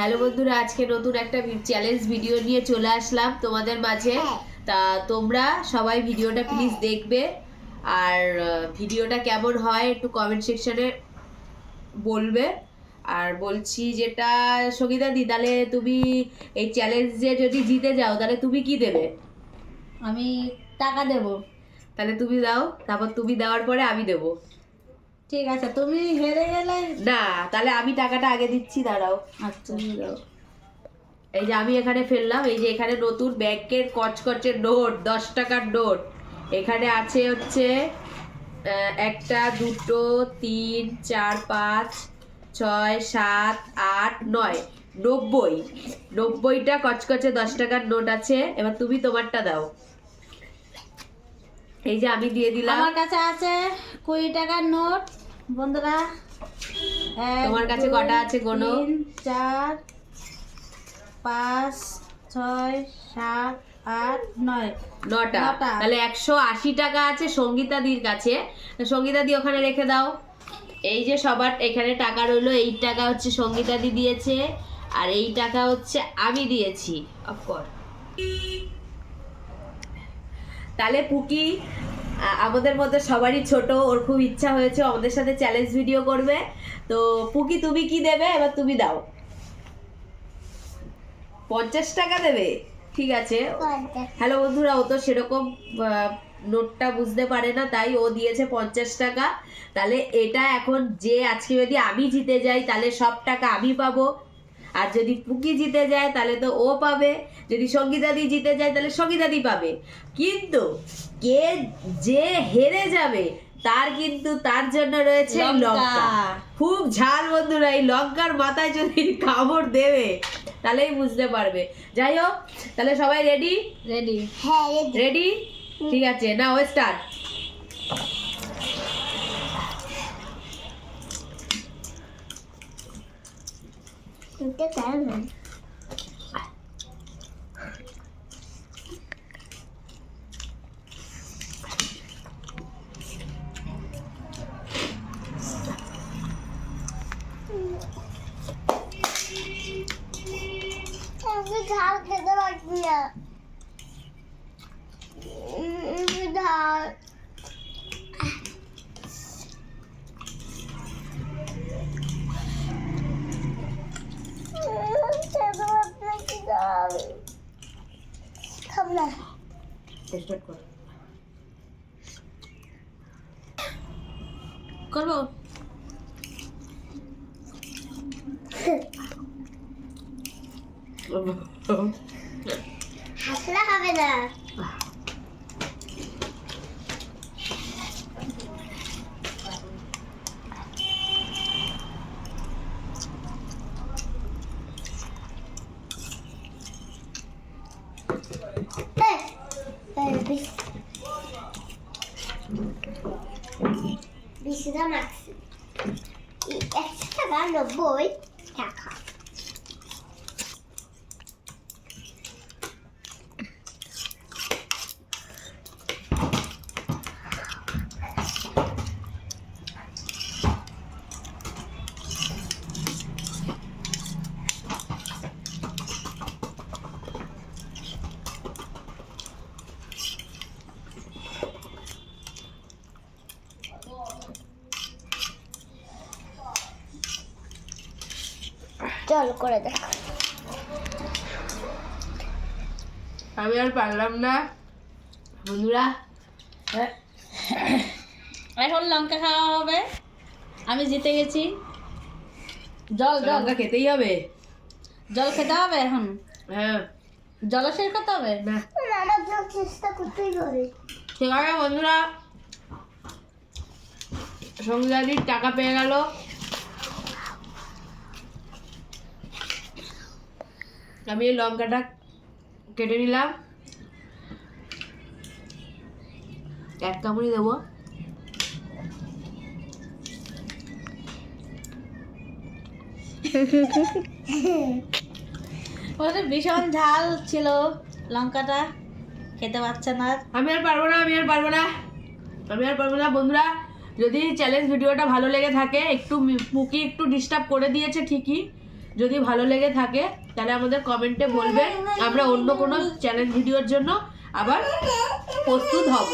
Hello বন্ধুরা, আজকে নতুন একটা চ্যালেঞ্জ ভিডিও নিয়ে চলে আসলাম তোমাদের মাঝে। তা তোমরা সবাই ভিডিওটা প্লিজ দেখবে, আর ভিডিওটা কেমন হয় একটু কমেন্ট সেকশনে বলবে। আর বলছি যেটা, সঙ্গীতা দি, তাহলে তুমি এই চ্যালেঞ্জে যদি জিতে যাও তাহলে তুমি কি দেবে? আমি টাকা দেব। তাহলে তুমি দাও, তারপর তুমি দেওয়ার পরে আমি দেবো। ঠিক আছে, তুমি হেরে গেলে না, তাহলে আমি টাকাটা আগে দিচ্ছি, দাঁড়াও। আচ্ছা তুমি দাও। এই যে আমি এখানে ফেললাম, এই যে এখানে নতুন ব্যাংকের কচকচের নোট, 10 টাকার নোট। এখানে আছে হচ্ছে একটা, দুটো, 3, 4, 5, 6, 7, 8, 9, 90টা কচকচে 10 টাকার নোট আছে। এবার তুমি তোমারটা দাও। এই যে আমি দিয়ে দিলাম। আমার কাছে আছে 20 টাকার নোট। বন্ধুরা, তোমার কাছে কটা আছে গোনো? 3, 4, 5, 6, 7, 8, 9। 9টা। তাহলে 180 টাকা আছে সঙ্গীতাদির কাছে। সঙ্গীতাদি ওখানে রেখে দাও। এই যে সবার এখানে টাকা রইলো। এই টাকা হচ্ছে সঙ্গীতাদি দিয়েছে, আর এই টাকা হচ্ছে আমি দিয়েছি। অফকোর্স। তাহলে পুকি আমাদের মধ্যে সবারই ছোট, ওর খুব ইচ্ছা হয়েছে আমাদের সাথে চ্যালেঞ্জ ভিডিও করবে। তো পুকি, তুমি কি দেবে? এবার তুমি দাও। 50 টাকা দেবে? ঠিক আছে। হ্যালো বন্ধুরা, ও তো সেরকম নোটটা বুঝতে পারে না, তাই ও দিয়েছে 50 টাকা। তাহলে এটা এখন যে আজকে যদি আমি জিতে যাই তাহলে সব টাকা আমি পাবো, আর যদি পুকি জিতে যায় তাহলে তো ও পাবে, যদি সঙ্গীতাদি জিতে যায় তাহলে সঙ্গীতাদি পাবে। কিন্তু কে যে হেরে যাবে তার কিন্তু তার জন্য রয়েছে লঙ্কা। খুব ঝাল বন্ধুরা, এই লঙ্কার মাথায় যদি কামড় দেবে তাহলেই বুঝতে পারবে। যাই হোক, তাহলে সবাই রেডি? রেডি? হ্যাঁ, রেডি। ঠিক আছে, নাও স্টার্ট। এটা কেমন? আমি ঝাল খেতে পারছি না। ঝাল খাবো না। স্টার্ট কর। করবো? হাসলে হবে না। বেশিটা মারছি। 100 টাকা 90 টাকা। চল করে দেখ। আমি আর পারলাম না বন্ধুরা। এখন লঙ্কা খাওয়া হবে। আমি জিতে গেছি। জল জল লঙ্কা খেতেই হবে। জল খেতে হবে এখন। হ্যাঁ। জল শেষ করতে হবে না, আমার জন্য চেষ্টা করতেই হবে। ঠিক আছে বন্ধুরা, সঙ্গীতাদির টাকা পেয়ে গেল। আমি এই লঙ্কাটা কেটে নিলাম, এক কামড়ি দেবো। ওটা ভীষণ ঝাল ছিল লঙ্কাটা, খেতে পারছে না। আমি আর পারবো না, আমি আর পারবো না, আমি আর পারবো না। বন্ধুরা, যদি চ্যালেঞ্জ ভিডিওটা ভালো লেগে থাকে, একটু পুকি একটু ডিস্টার্ব করে দিয়েছে ঠিকই, যদি ভালো লেগে থাকে তাহলে আমাদের কমেন্টে বলবেন, আমরা অন্য কোনো চ্যালেঞ্জ ভিডিওর জন্য আবার প্রস্তুত হব।